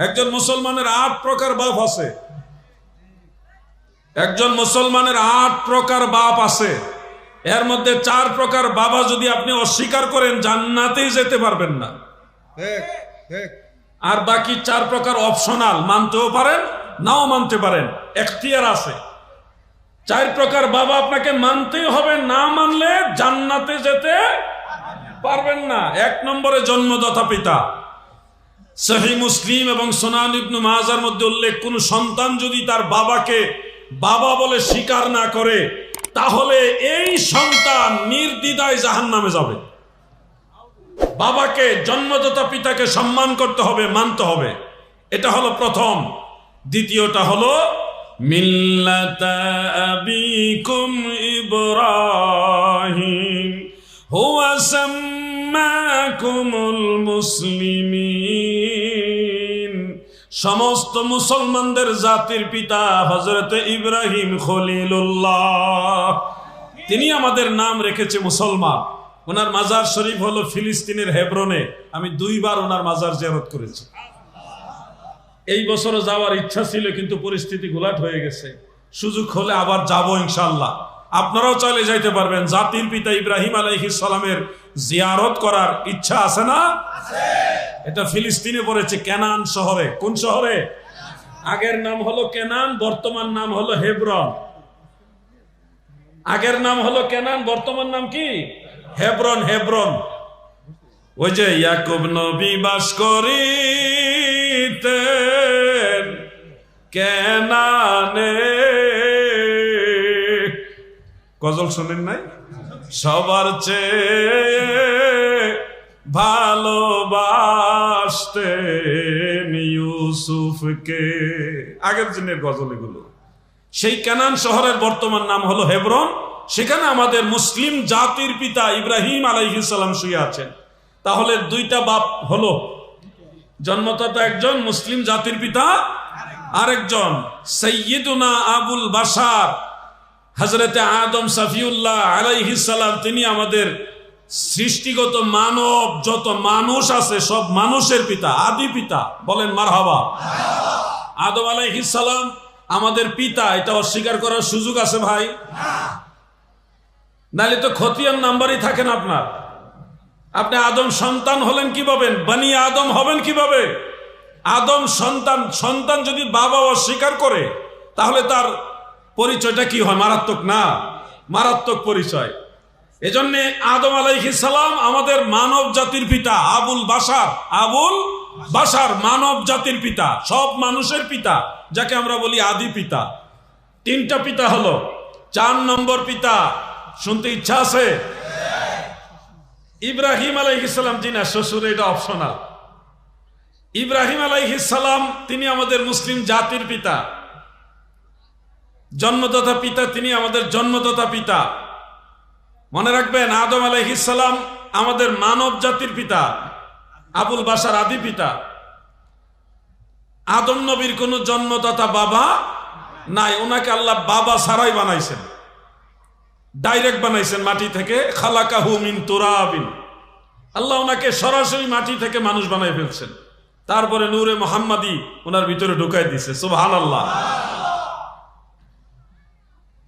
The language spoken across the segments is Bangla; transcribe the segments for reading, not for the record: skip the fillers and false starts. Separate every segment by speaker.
Speaker 1: একজন মুসলমানের 8 প্রকার বাপ আছে। একজন মুসলমানের 8 প্রকার বাপ আছে। এর মধ্যে 4 প্রকার বাবা যদি আপনি অস্বীকার করেন জান্নাতেই যেতে পারবেন না। আর বাকি 4 প্রকার অপশনাল, মানতেও পারেন নাও মানতে পারেন, এখতিয়ার আছে। 4 প্রকার বাবা আপনাকে মানতেই হবে, না মানলে জান্নাতে যেতে পারবেন না। 1 নম্বরে জন্মদাতা পিতা। সহিহ মুসলিম এবং সুনান ইবনে মাজার মধ্যে উল্লেখ, কোন সন্তান যদি তার বাবাকে বাবা বলে স্বীকার না করে তাহলে এই সন্তান নির্দ্বিধায় জাহান্নামে যাবে। বাবাকে, জন্মদাতা পিতাকে সম্মান করতে হবে, মানতে হবে। এটা হলো প্রথম। দ্বিতীয়টা হলো মিল্লাতা আবিকুম ইব্রাহিম হুয়া সাম্মাকুমুল মুসলিমিন। সমস্ত মুসলমানদের জাতির পিতা হযরত ইব্রাহিম খলিলুল্লাহ, তিনি আমাদের নাম রেখেছে মুসলমান। ওনার মাজার শরীফ হলো ফিলিস্তিনের হেব্রনে। আমি 2 বার ওনার মাজার জিয়ারত করেছি। এই বছরও যাওয়ার ইচ্ছা ছিল, কিন্তু পরিস্থিতি ঘোলাট হয়ে গেছে। সুযোগ হলে আবার যাব ইনশাআল্লাহ। আপনারাও চাইলে যাইতে পারবেন। জাতির পিতা ইব্রাহিম আলাইহিস সালামের জিয়ারত করার ইচ্ছা আছে না? এটা ফিলিস্তিনে পড়েছে, কেনান শহরে। কোন শহরে? আগের নাম হলো কেনান, বর্তমান নাম হলো হেব্রন। আগের নাম হলো কেনান, বর্তমান নাম কি? হেব্রন। হেব্রন ওই যে ইয়াকুব নবী বাস করিতেন কেনানে। গজল শোনেন নাই? সবার চেয়ে ভালোবাসতেন ইউসুফকে। আগের দিনের গজল এগুলো। সেই কেনান শহরের বর্তমান নাম হলো হেব্রন। সেখানে আমাদের মুসলিম জাতির পিতা ইব্রাহিম আলাইহিস সালাম শুয়ে আছেন। তাহলে 2টা বাপ হলো, জন্মদাতা একজন, মুসলিম জাতির পিতা আরেকজন। সাইয়্যিদুনা আবুল বাশার হযরতে আদম সাফিউল্লাহ আলাইহিস সালাম, তিনি আমাদের সৃষ্টিগত মানব, যত মানুষ আছে সব মানুষের পিতা, আদি পিতা। বলেন মারহাবা। আদম আলাইহিস সালাম আমাদের পিতা, এটা অস্বীকার করার সুযোগ আছে ভাই? নাহলে তো খতিয়ান নাম্বারই থাকেন আপনার। আপনি আদম সন্তান হলেন কিভাবে? বনি আদম হবেন কিভাবে? আদম সন্তান। সন্তান যদি বাবা অস্বীকার করে তাহলে তার পরিচয়টা কি হয়? মারাত্মক না? মারাত্মক পরিচয়। এজন্য আদম আলাইহিস সালাম আমাদের মানব জাতির পিতা, আবুল বাশার। আবুল বাশার মানব জাতির পিতা, সব মানুষের পিতা, যাকে আমরা বলি আদি পিতা। 3টা পিতা হলো। 4 নম্বর পিতা শুনতে ইচ্ছা আছে? ইব্রাহিম আলাইহিস সালাম। জি না, শ্বশুর, এটা অপশনাল। ইব্রাহিম আলাইহিস সালাম তিনি আমাদের মুসলিম জাতির পিতা, জন্মদাতা পিতা। তিনি আমাদের জন্মদাতা পিতা। মনে রাখবেন, আদম আলাইহিস সালাম আমাদের মানব জাতির পিতা, আবুল বাশার আদি পিতা। আদম নবীর কোন জন্মদাতা বাবা নাই। ওনাকে আল্লাহ বাবা ছাড়াই বানাইছেন, ডাইরেক্ট বানাইছেন মাটি থেকে। খালাকাহু মিন তুরাবিন। আল্লাহ ওনাকে সরাসরি মাটি থেকে মানুষ বানাই ফেলছেন। তারপরে নূরে মুহাম্মাদি ওনার ভিতরে ঢুকাই দিয়েছে। সুবহানাল্লাহ।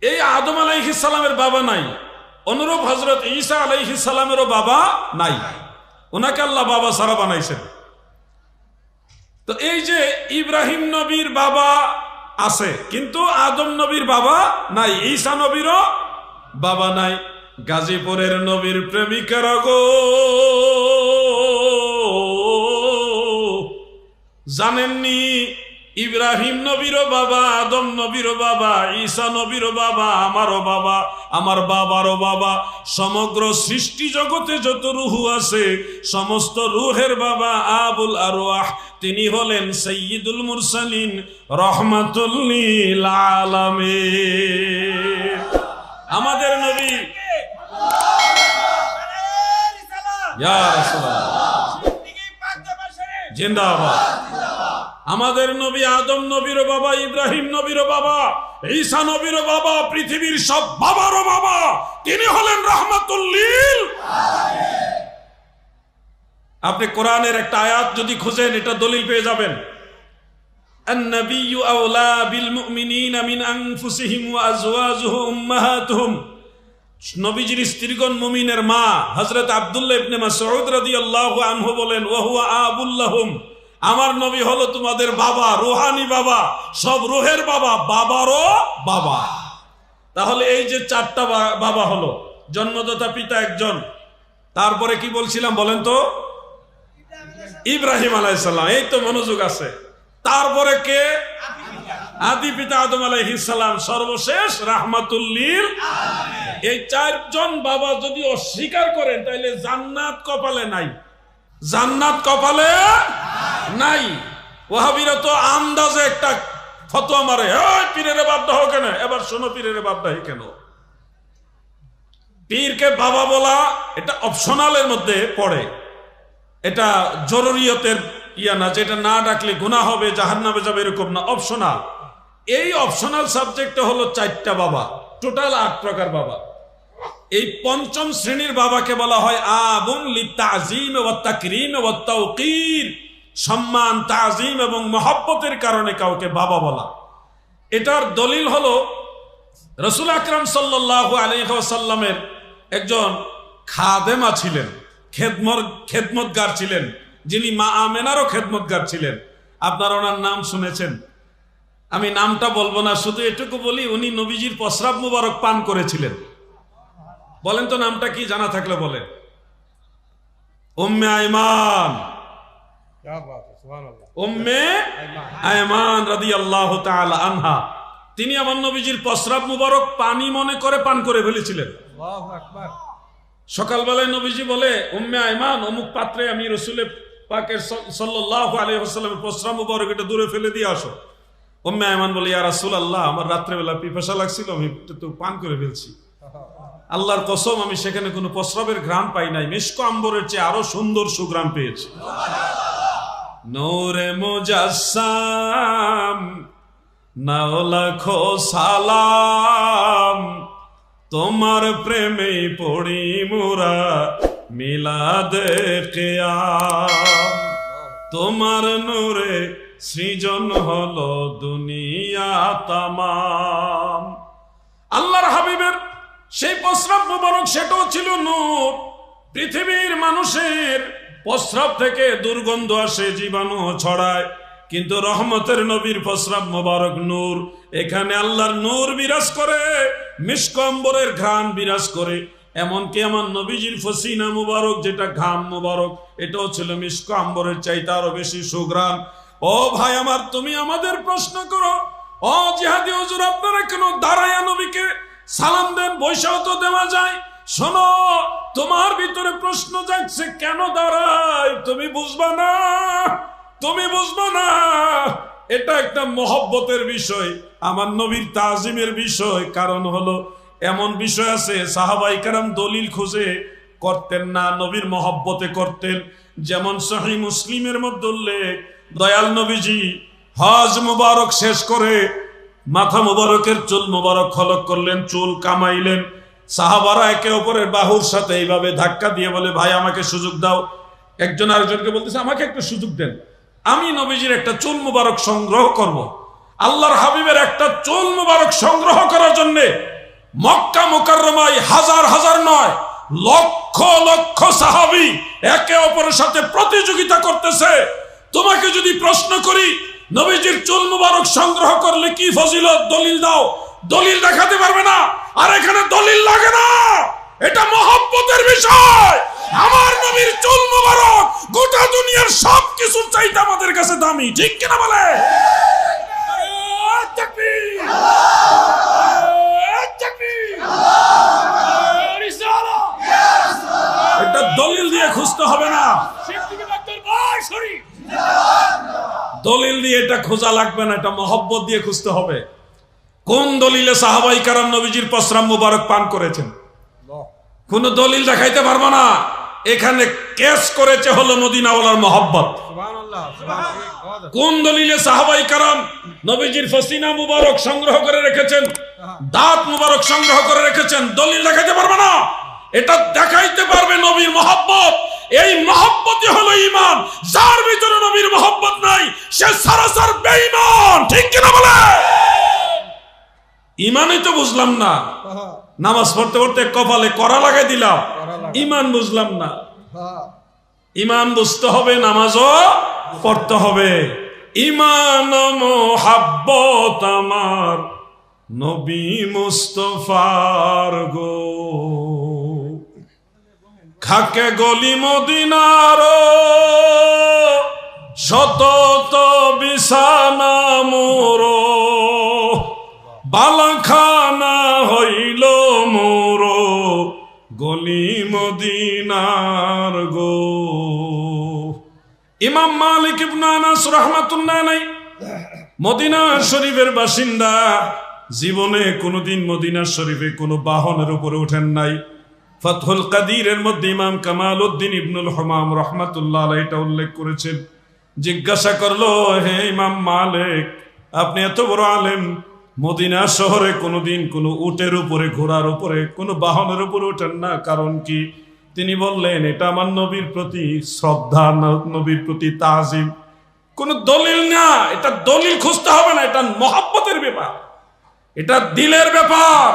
Speaker 1: এই আদম আলাইহিস সালামের বাবা নাই। অনুরূপ হযরত ঈসা আলাইহিস সালামেরও বাবা নাই। ওনাকে আল্লাহ বাবা ছাড়া বানাইছেন। তো এই যে ইব্রাহিম নবীর বাবা আছে, কিন্তু আদম নবীর বাবা নাই, ঈসা নবীরও বাবা নাই। গাজীপুরের নবীর প্রেমিকারা গো, জানেননি ইব্রাহিম নবীরও বাবা, আদম নবীরও বাবা, ঈসা নবীরও বাবা, আমারও বাবা, আমার বাবারও বাবা। সমগ্র সৃষ্টি জগতে যত রুহু আছে সমস্ত রুহের বাবা আবুল আরওয়াহ। তিনি হলেন সাইয়্যিদুল মুরসালিন রাহমাতুল লিল আলামিন। আমাদের নবী ইয়া রাসূলুল্লাহ জিন্দাবাদ। আমাদের নবী আদম নবীর বাবা, ইব্রাহিম নবীর বাবা, ঈসা নবীর বাবা, পৃথিবীর সব বাবারও বাবা। তিনি হলেন রাহমাতুল লিল আলামিন। আপনি কোরআনের একটা আয়াত যদি খুঁজেন, এটা দলিল পেয়ে যাবেন। আন-নাবিয়্যু আওলা বিল মুমিনিনা মিন আনফুসিহিম ওয়া আজওয়াজুহু উম্মাহাতুহুম। নবীজির স্ত্রীগণ মুমিনের মা। হযরত আব্দুল্লাহ ইবনে মাসউদ রাদিয়াল্লাহু আনহু বলেন, ওয়া হুয়া আবুল লাহুম, আমার নবী হলো তোমাদের বাবা, রূহানি বাবা, সব রূহের বাবা, বাবারও বাবা। তাহলে এই যে চারটা বাবা হলো, জন্মদাতা পিতা একজন, তারপরে কি বলছিলাম বলেন তো? ইব্রাহিম আলাইহিস সালাম। এই তো মনোযোগ আছে। তারপরে কে? আদি পিতা আদম আলাইহিস সালাম, সর্বশেষ রাহমাতুল লিল আলামিন। এই চারজন বাবা যদি অস্বীকার করেন তাহলে জান্নাত কপালে নাই, জান্নাত কপালে নাই। ওয়াহাবিরা তো আন্দাজে একটা ফতোয়া মারে, এই পীরের বাপ দাও কেন? এবার শোনো, পীরের বাপ দাহি কেন? পীরকে বাবা বলা এটা অপশনালের মধ্যে পড়ে, এটা জরুরিয়তের ইয়া না, যেটা না ডাকলে গুনাহ হবে, জাহান্নামে যাবে, এরকম না, অপশনাল। এই অপশনাল সাবজেক্টে হলো চারটা বাবা, টোটাল 8 প্রকার বাবা। এই পঞ্চম শ্রেণীর বাবাকে বলা হয় আবুন লিতাযীম ওয়া তাকরীম ওয়া তাওকীর, সম্মান, তাযীম এবং মহব্বতের কারণে কাউকে বাবা বলা। এটার দলিল হলো রাসূল আকরাম সাল্লাল্লাহু আলাইহি ওয়াসাল্লামের একজন খাদেমা ছিলেন, খেদমতগার ছিলেন, যিনি মা আমেনারও খেদমতগার ছিলেন। আপনারা ওনার নাম শুনেছেন, আমি নামটা বলবো না, শুধু এটুকু বলি, উনি নবীজির প্রস্রাব মুবারক পান করেছিলেন। বলেন তো নামটা কি, জানা থাকলে বলেন। উম্মে আইমান, উম্মে আইমান রাদিয়াল্লাহু তাআলা আনহা, তিনি আমার নবীজির প্রস্রাব মুবারক পানি মনে করে পান করে ফেলেছিলেন। আল্লাহু আকবার। সকালবেলায় নবীজি বলে, উম্মে আইমান, অমুক পাত্রে আমি রাসূল পাকের সাল্লাল্লাহু আলাইহি ওয়াসাল্লামের প্রস্রাব মুবারক এটা দূরে ফেলে দিয়ে আসো। উম্মে আইমান বলে, ইয়া রাসূলুল্লাহ, আমার রাত্রেবেলা পিপাসা লাগছিল, আমি একটু পান করে ফেলছি। আল্লাহর কসম, আমি সেখানে কোনো প্রস্রাবের ঘ্রাণ পাই নাই, মিশক আম্বরের চেয়ে আরো সুন্দর সুঘ্রাণ পেয়েছি। নূরে মুজাসসাম, নাও লাখো সালাম, তোমার প্রেমে পড়ি মোরা মিলাদে কিয়াম। তোমার নূরে সৃজন হলো দুনিয়া তামাম। আল্লাহর হাবিবের সেই প্রস্রাব মুবারক, সেটাও ছিল নূর। পৃথিবীর মানুষের প্রস্রাব থেকে দুর্গন্ধ আসে, জীবাণু ছড়ায়, কিন্তু রহমতের নবীর প্রস্রাব মুবারক নূর। এখানে আল্লাহর নূর বিরাজ করে, মিশক আম্বরের ঘ্রাণ বিরাজ করে। এমনকি আমার নবীজির ফসিনা মুবারক, যেটা ঘাম মুবারক, এটাও ছিল মিশক আম্বরের চাইতে আরো বেশি সুঘ্রাণ। ও ভাই আমার, তুমি আমাদের প্রশ্ন করো, ও জিহাদি হুজুর, আপনারা কেন দাঁড়ায়া নবীকে সালাম দেন? বৈশাও তো দেওয়া যায়। শোনো, তোমার ভিতরে প্রশ্ন যাচ্ছে কেন দাঁড়ায়, তুমি বুঝবা না, তুমি বুঝবা না। এটা একটা মহব্বতের বিষয়, আমার নবীর তাজিমের বিষয়। কারণ হলো এমন বিষয় আছে সাহাবায়ে কেরাম দলিল খুঁজে করতেন না, নবীর মহব্বতে করতেন। যেমন সহিহ মুসলিমের মধ্যে উল্লেখ, দয়াল নবীজি হজ মুবারক শেষ করে মাথা মুবারকের চুল মুবারক খলক করলেন, চুল কামাইলেন। সাহাবারা একে অপরের বাহুর সাথে এইভাবে ধাক্কা দিয়ে বলে, ভাই আমাকে সুযোগ দাও। একজন আরেকজনকে বলতেছে, আমাকে একটু সুযোগ দেন, আমি নবীজির একটা চুল মুবারক সংগ্রহ করব। আল্লাহর হাবিবের একটা চুল মুবারক সংগ্রহ করার জন্য মক্কা মুকাররমায় হাজার হাজার নয়, লক্ষ লক্ষ সাহাবী একে অপরের সাথে প্রতিযোগিতা করতেছে। তোমাকে যদি প্রশ্ন করি, নবীজির চুল মুবারক সংগ্রহ করলে কি ফজিলত, দলিল দাও, দলিল দেখাতে পারবে না। আর এখানে দলিল লাগে না, এটা মহব্বতের বিষয়। আমার নবীর চুল মুবারক গোটা দুনিয়ার সব কিছুর চাইতে আমাদের কাছে দামি, ঠিক কিনা বলে? এটা দলিল দিয়ে খুঁজতে হবে না, দলিল দিয়ে এটা খোঁজা লাগবে না, এটা মহব্বত দিয়ে খুঁজতে হবে। কোন দলিলে সাহাবায়ে কেরাম নবীজির প্রস্রাব মুবারক পান করেছেন? কোন দলিল দেখাইতে পারবো না। এখানে কেস করেছে হলো মদিনাওয়ালার মহব্বত। কোন দলিলে সাহাবায়ে কেরাম নবীজির ফসিনা মুবারক সংগ্রহ করে রেখেছেন, দাঁত মুবারক সংগ্রহ করে রেখেছেন? দলিল দেখাইতে পারবে না। এটা দেখাইতে পারবে নবীর মহব্বত। এই মহব্বতই হলো ঈমান। যার ভিতরে নবীর মহব্বত নাই সে সরাসর বেঈমান। ঠিক কিনা বলে? ঈমানই তো বুঝলাম না। নামাজ পড়তে পড়তে কপালে করা লাগাই দিলাম, ঈমান বুঝলাম না। ঈমান বুঝতে হবে, নামাজও পড়তে হবে। ঈমান মোহাব্বত আমার নবী মুস্তাফার গো, খাকে গলি মদিনার শতত বিছানা মোর, বালাখানা হইল মোর গলি মদিনার গো। ইমাম মালিক ইবনে আনাস রাহমাতুল্লাহ আলাইহি মদিনা শরীফের বাসিন্দা, জীবনে কোনোদিন মদিনা শরীফে কোনো বাহনের উপরে ওঠেন নাই। ফাতহুল কাদিরের মধ্যে ইমাম কামালউদ্দিন ইবনুল হুমাম রাহমাতুল্লাহ আলাইহি এটা উল্লেখ করেছেন। জিজ্ঞাসা করলো, হে ইমাম মালিক, আপনি এত বড় আলেম, মদিনা শহরে কোনোদিন কোনো উটের উপরে, ঘোড়ার উপরে, কোনো বাহনের উপরে ওঠেন না, কারণ কি? তিনি বললেন, এটা আমার নবীর প্রতি শ্রদ্ধা, নবীর প্রতি তাজিম। কোন দলিল না, এটা দলিল খুঁজতে হবে না, এটা মহব্বতের ব্যাপার, এটা দিলের ব্যাপার।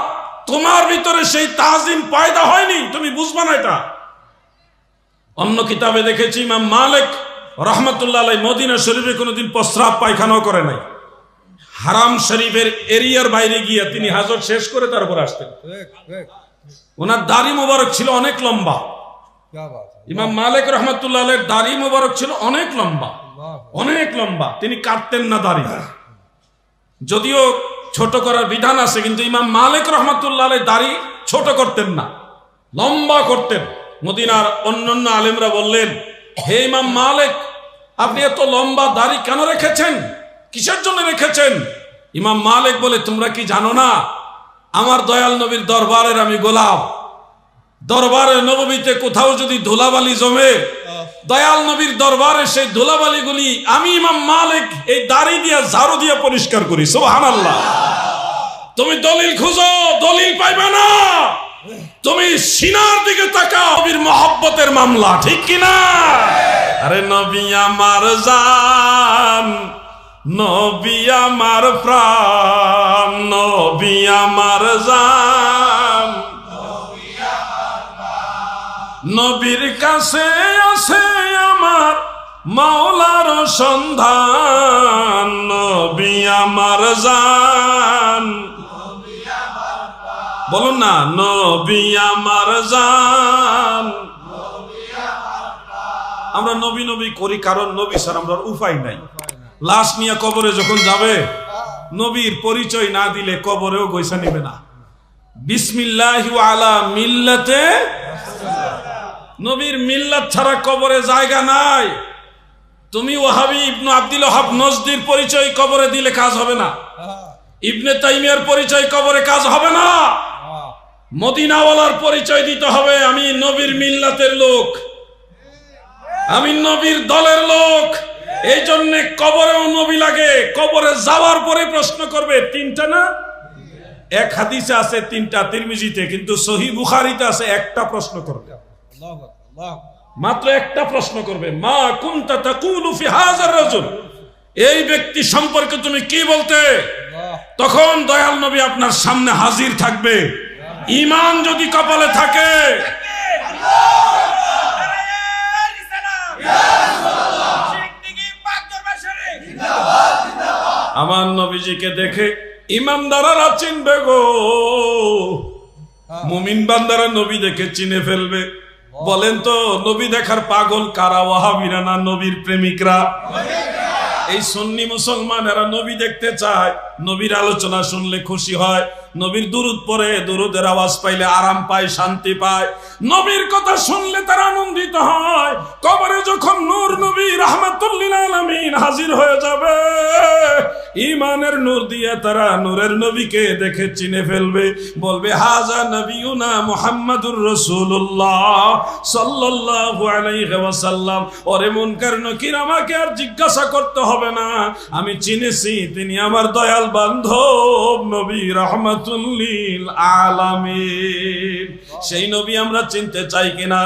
Speaker 1: তোমার ভিতরে সেই তাজিম পয়দা হয়নি, তুমি বুঝবা না এটা। অন্য কিতাবে দেখেছি ইমাম মালিক রাহমাতুল্লাহ আলাইহি মদিনা শরীফে কোনোদিন প্রস্রাব পায়খানাও করে নাই। হারাম শরীফের এরিয়ার বাইরে গিয়ে তিনি হাজত শেষ করে তারপর আসতেন। ওনার দাড়ি মোবারক ছিল অনেক লম্বা। ইমাম মালিক রাহমাতুল্লাহ আলাইহির দাড়ি মোবারক ছিল অনেক লম্বা, অনেক লম্বা। তিনি কাটতেন না দাড়ি, যদিও ছোট করার বিধান আছে, কিন্তু ইমাম মালিক রাহমাতুল্লাহ আলাইহি দাড়ি ছোট করতেন না, লম্বা করতেন। মদিনার অন্যান্য আলেমরা বললেন, হে ইমাম মালিক, আপনি এত লম্বা দাড়ি কেন রেখেছেন? কিসের জন্য রেখেছেন? ইমাম মালিক বলে, তোমরা কি জানো না, আমার দয়াল নবীর দরবারের আমি গোলাম। দরবারে নববীতে কোথাও যদি ধুলাবালি জমে, দয়াল নবীর দরবারে সেই ধুলাবালিগুলি আমি ইমাম মালিক এই দাড়ি দিয়া, ঝাড়ু দিয়া পরিষ্কার করি। সুবহানাল্লাহ। তুমি দলিল খুঁজো, দলিল পাইবে না। তুমি সিনার দিকে তাকাও, নবীর মহব্বতের মামলা। ঠিক কিনা? আরে নবী আমার জান, নবী আমার প্রাণ, নবী আমার জান, নবীর কাছে আছে আমার মাওলার সন্ধান, নবী আমার জান। বলুন না, নবী আমার জান। আমরা নবী নবী করি কারণ নবী স্যার আমরা উপায় নাই। লাশ নিয়ে কবরে যখন যাবে, নবীর পরিচয় না দিলে কবরেও গৈসা নিবে না। বিসমিল্লাহি ওয়া আলা মিল্লাতে, নবীর মিল্লাত ছাড়া কবরে জায়গা নাই। তুমি ওয়াহাবি ইবনে আব্দুল ওয়াহাব নজদির পরিচয় কবরে দিলে কাজ হবে না, ইবনে তাইমিয়ার পরিচয় কবরে কাজ হবে না। মদিনাওয়ালার পরিচয় দিতে হবে, আমি নবীর মিল্লাতের লোক, আমি নবীর দলের লোক। এই জন্য কবরেও নবী লাগে। কবরে যাওয়ার পরে প্রশ্ন করবে, তিনটা না, এক হাদিসে আছে তিনটা তিরমিজিতে, কিন্তু সহিহ বুখারীতে আছে একটা প্রশ্ন করবে, মাত্র একটা প্রশ্ন করবে, মা কুনতা তাকুলু ফি হাযার রাজুল, এই ব্যক্তি সম্পর্কে তুমি কি বলতে? তখন দয়াল নবী আপনার সামনে হাজির থাকবে। ঈমান যদি কপালে থাকে, আমার নবীজিকে দেখে ইমানদাররা চিনবে গো। মুমিন বান্দারা নবী দেখে চিনে ফেলবে। বলেন তো, নবী দেখার পাগল কারা? ওয়াহাবিরা না নবীর প্রেমিকরা? এই সুন্নি মুসলমানেরা নবী দেখতে চায়, নবীর আলোচনা শুনলে খুশি হয়, নবীর দুরুদ পড়ে, দুরুদের আওয়াজ পাইলে আরাম পায়, শান্তি পায়, নবীর কথা শুনলে তারা আনন্দিত হয়। কবরে যখন নূর নবী রাহমাতুল লিল আলামিন হাজির হয়ে যাবে, ঈমানের নূর দিয়ে তারা নূরের নবীকে দেখে চিনে ফেলবে, বলবে হাজা নবিয়ুনা মুহাম্মাদুর রাসূলুল্লাহ সাল্লাল্লাহু আলাইহি ওয়াসাল্লাম। ওরে মুনকার নকির, আমাকে আর জিজ্ঞাসা করতে হবে না, আমি চিনেছি তিনি আমার দয়াল বান্ধব নবী রাহমাতুল লিল আলামিন। সেই নবী আমরা চিনতে চাই কিনা?